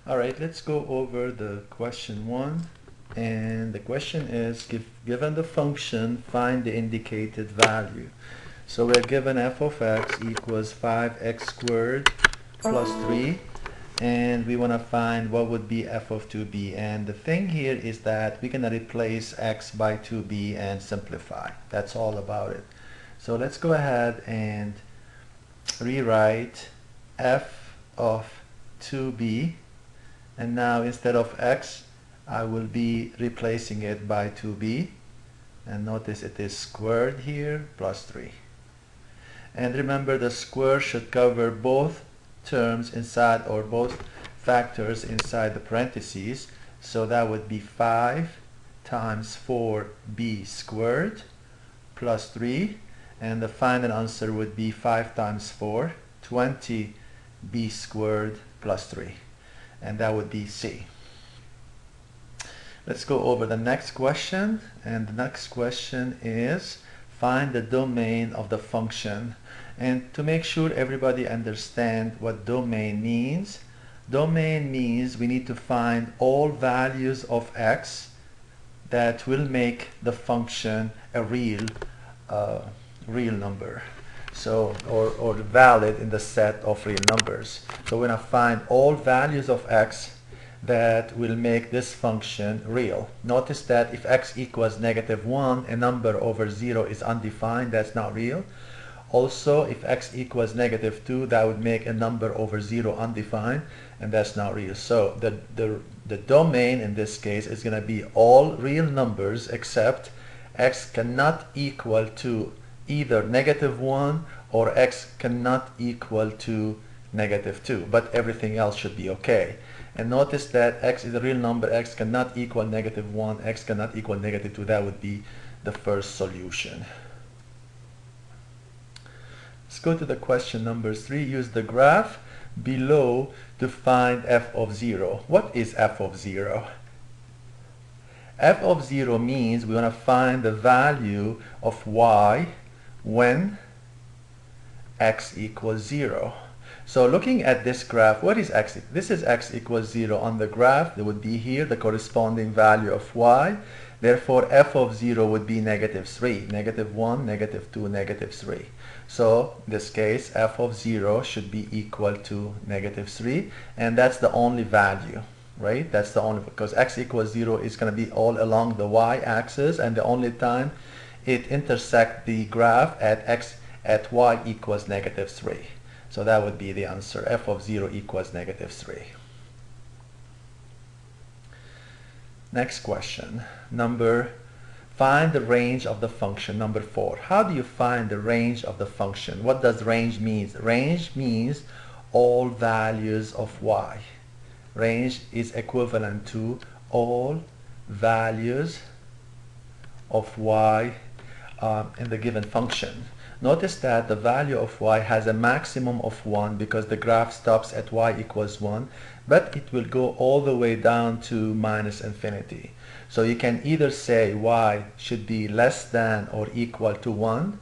Alright, let's go over the question 1. And the question is, given the function, find the indicated value. So we're given f of x equals 5x squared plus 3. And we want to find what would be f of 2b. And the thing here is that we're going to replace x by 2b and simplify. That's all about it. So let's go ahead and rewrite f of 2b. And now instead of x, I will be replacing it by 2b. And notice it is squared here plus 3. And remember, the square should cover both terms inside, or both factors inside the parentheses. So that would be 5 times 4b squared plus 3. And the final answer would be 5 times 4, 20b squared plus 3. And that would be C. Let's go over the next question. And the next question is, find the domain of the function. And to make sure everybody understand what domain means we need to find all values of x that will make the function a real number. So, or valid in the set of real numbers. So we're going to find all values of x that will make this function real. Notice that if x equals -1, a number over 0 is undefined, that's not real. Also, if x equals -2, that would make a number over 0 undefined, and that's not real. So the domain in this case is going to be all real numbers except x cannot equal to either -1 or x cannot equal to -2, but everything else should be okay. And notice that x is a real number, x cannot equal -1, x cannot equal -2. That would be the first solution. Let's go to the question number 3. Use the graph below to find f of 0. What is f of 0? F of 0 means we want to find the value of y when x equals 0. So looking at this graph, what is x? This is x equals 0 on the graph. There would be here the corresponding value of y. Therefore, f of 0 would be -3, -1, -2, -3. So in this case, f of 0 should be equal to -3, and that's the only value, right? That's the only, because x equals 0 is going to be all along the y-axis, and the only time it intersects the graph at y equals -3. So that would be the answer. F of 0 equals -3. Next question. Find the range of the function. Number 4. How do you find the range of the function? What does range mean? Range means all values of y. Range is equivalent to all values of y in the given function. Notice that the value of y has a maximum of 1 because the graph stops at y equals 1, but it will go all the way down to -infinity. So you can either say y should be less than or equal to 1,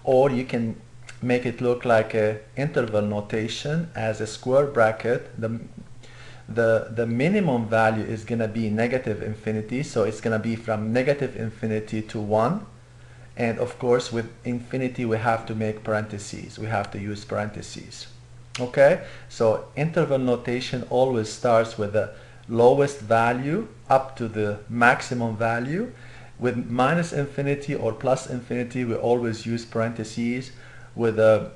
or you can make it look like a interval notation as a square bracket. The minimum value is going to be -infinity, so it's going to be from -infinity to 1. And of course, with infinity, we have to make parentheses. We have to use parentheses. Okay? So interval notation always starts with the lowest value up to the maximum value. With -infinity or +infinity, we always use parentheses. With a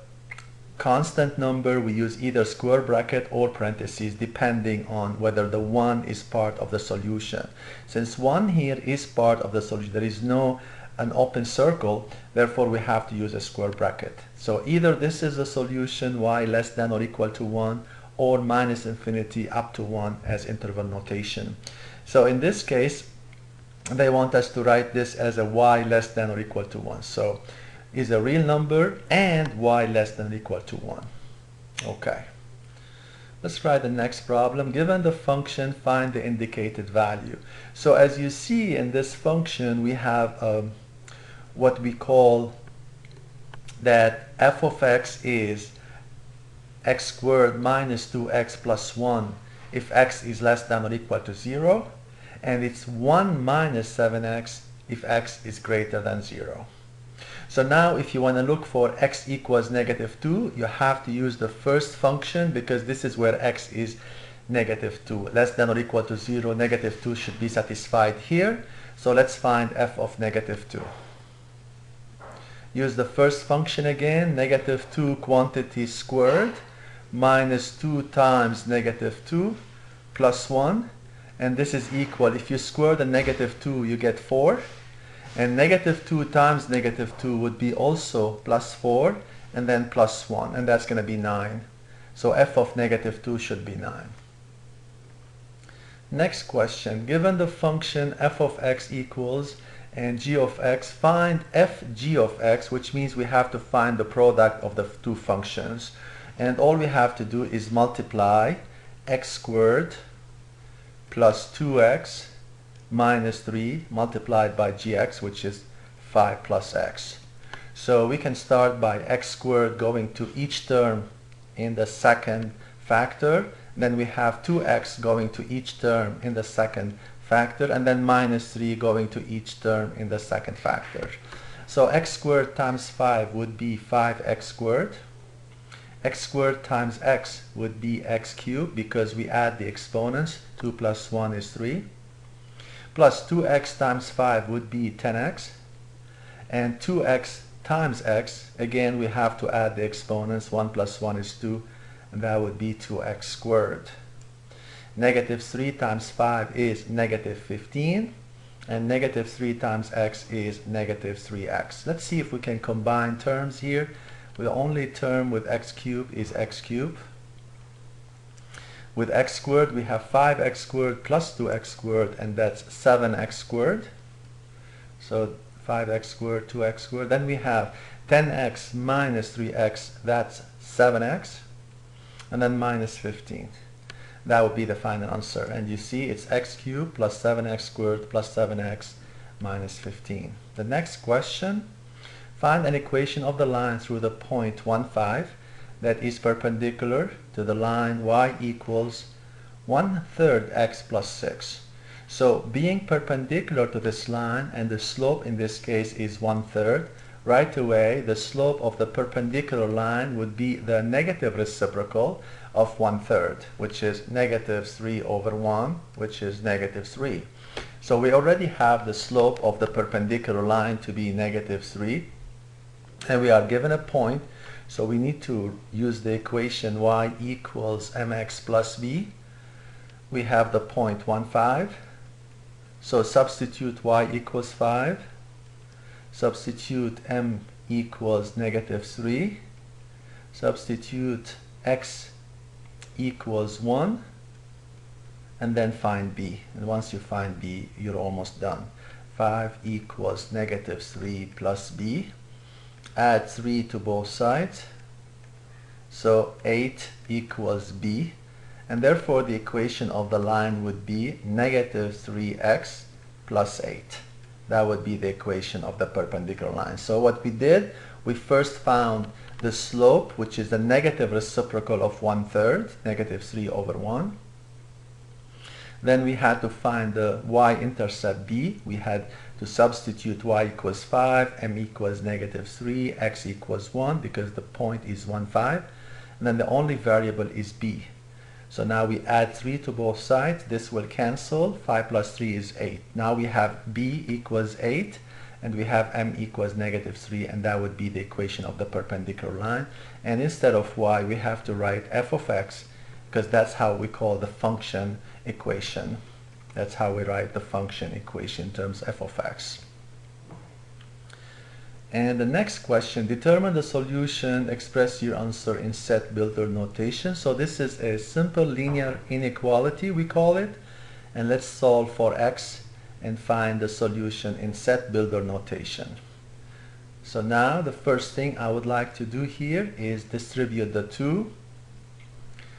constant number, we use either square bracket or parentheses, depending on whether the 1 is part of the solution. Since 1 here is part of the solution, there is no an open circle, therefore we have to use a square bracket. So either this is the solution, y less than or equal to 1, or -infinity up to 1 as interval notation. So in this case, they want us to write this as a y less than or equal to 1. So is a real number and y less than or equal to 1. Okay. Let's try the next problem. Given the function, find the indicated value. So as you see in this function, we have what we call that f of x is x squared minus 2x plus 1 if x is less than or equal to 0, and it's 1 minus 7x if x is greater than 0. So now if you want to look for x equals negative 2, you have to use the first function because this is where x is negative 2. Less than or equal to 0, negative 2 should be satisfied here. So let's find f of negative 2. Use the first function again, negative 2 quantity squared minus 2 times negative 2 plus 1. And this is equal, if you square the negative 2, you get 4. And negative 2 times negative 2 would be also plus 4 and then plus 1, and that's going to be 9. So f of negative 2 should be 9. Next question, given the function f of x equals and g of x, find f g of x, which means we have to find the product of the two functions. And all we have to do is multiply x squared plus 2x minus 3 multiplied by gx, which is 5 plus x. So we can start by x squared going to each term in the second factor. Then we have 2x going to each term in the second factor, and then minus 3 going to each term in the second factor. So x squared times 5 would be 5x squared. X squared times x would be x cubed because we add the exponents. 2 plus 1 is 3. Plus 2x times 5 would be 10x. And 2x times x, again we have to add the exponents. 1 plus 1 is 2, and that would be 2x squared. Negative 3 times 5 is negative 15, and negative 3 times x is negative 3x. Let's see if we can combine terms here. The only term with x cubed is x cubed. With x squared, we have 5x squared plus 2x squared, and that's 7x squared. So 5x squared, 2x squared. Then we have 10x minus 3x, that's 7x. And then minus 15. That would be the final answer. And you see it's x cubed plus 7x squared plus 7x minus 15. The next question, find an equation of the line through the point 1, 5 that is perpendicular to the line y equals 1/3 x plus 6. So being perpendicular to this line, and the slope in this case is 1/3, right away the slope of the perpendicular line would be the negative reciprocal of 1/3, which is negative 3 over 1, which is negative 3. So we already have the slope of the perpendicular line to be negative 3, and we are given a point. So we need to use the equation y equals mx plus b. We have the point 1, 5. So substitute y equals 5. Substitute m equals negative 3. Substitute x equals 1. And then find b. And once you find b, you're almost done. 5 equals negative 3 plus b. Add 3 to both sides, so 8 equals b, and therefore the equation of the line would be negative 3x plus 8. That would be the equation of the perpendicular line. So what we did, we first found the slope, which is the negative reciprocal of 1/3, negative 3 over 1. Then we had to find the y-intercept b. We had to substitute y equals 5, m equals negative 3, x equals 1 because the point is 1, 5. And then the only variable is b. So now we add 3 to both sides. This will cancel. 5 plus 3 is 8. Now we have b equals 8, and we have m equals negative 3, and that would be the equation of the perpendicular line. And instead of y, we have to write f of x, because that's how we call the function equation. That's how we write the function equation in terms of f of x. And the next question, determine the solution, express your answer in set builder notation. So this is a simple linear inequality, we call it. And let's solve for x and find the solution in set builder notation. So now the first thing I would like to do here is distribute the 2.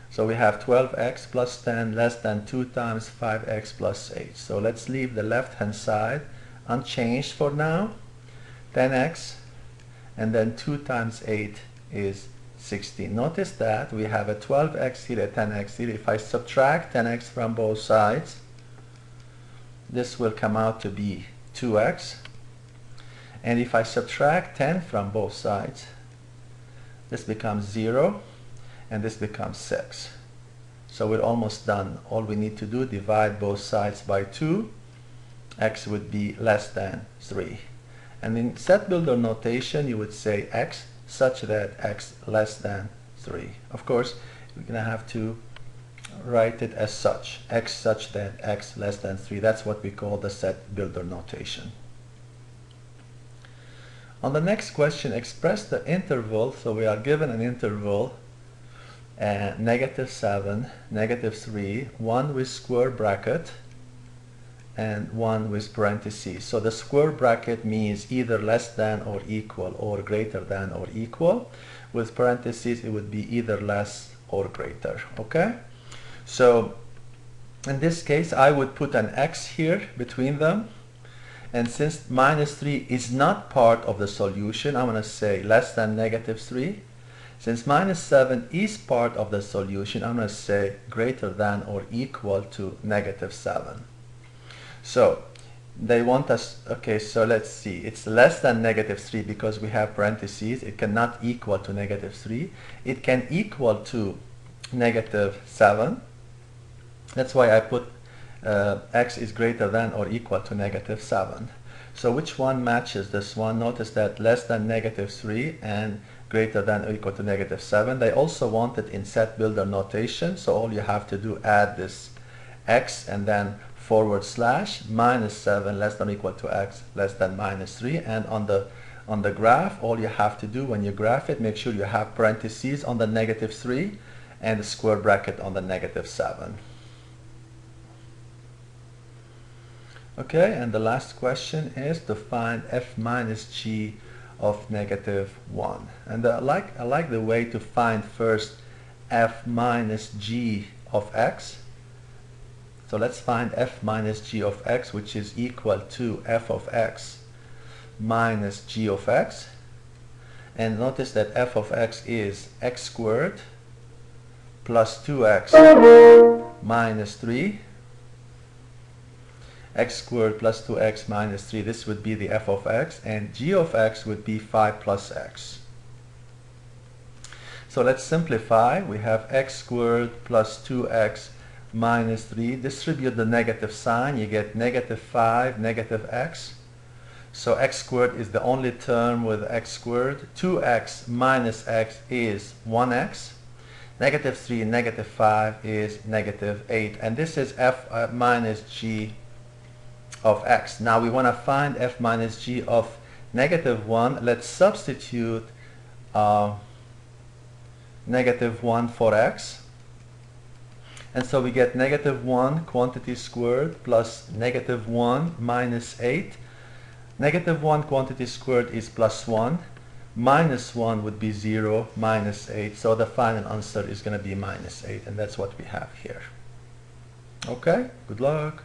So we have 12x plus 10 less than 2 times 5x plus 8. So let's leave the left hand side unchanged for now. 10x, and then 2 times 8 is 16. Notice that we have a 12x here, a 10x here. If I subtract 10x from both sides, this will come out to be 2x. And if I subtract 10 from both sides, this becomes 0, and this becomes 6. So we're almost done. All we need to do, divide both sides by 2. X would be less than 3. And in set builder notation, you would say x such that x less than 3. Of course, we're going to have to write it as such. X such that x less than 3. That's what we call the set builder notation. On the next question, express the interval. So we are given an interval, -7, -3, 1 with square bracket, and 1 with parentheses. So the square bracket means either less than or equal, or greater than or equal. With parentheses, it would be either less or greater. Okay? So in this case, I would put an x here between them. And since -3 is not part of the solution, I'm going to say less than -3. Since -7 is part of the solution, I'm going to say greater than or equal to -7. So they want us, okay, so let's see. It's less than -3 because we have parentheses. It cannot equal to -3. It can equal to -7. That's why I put x is greater than or equal to -7. So which one matches this one? Notice that less than -3 and greater than or equal to -7. They also want it in set builder notation, so all you have to do, add this x and then / -7 less than or equal to x less than -3. And on the graph, all you have to do when you graph it, make sure you have parentheses on the -3 and the square bracket on the -7. Okay, and the last question is to find f minus g of -1. And I like the way to find first f minus g of x. So let's find f minus g of x, which is equal to f of x minus g of x. And notice that f of x is x squared plus 2x minus 3. X squared plus 2x minus 3, this would be the f of x, and g of x would be 5 plus x. So let's simplify. We have x squared plus 2x minus 3. Distribute the negative sign, you get -5, -x. So x squared is the only term with x squared. 2x minus x is 1x. -3, -5 is -8. And this is f minus g of x. Now we want to find f minus g of -1. Let's substitute -1 for x. And so we get -1 quantity squared plus -1 minus 8. -1 quantity squared is +1. -1 would be 0, minus 8. So the final answer is going to be -8. And that's what we have here. Okay, good luck.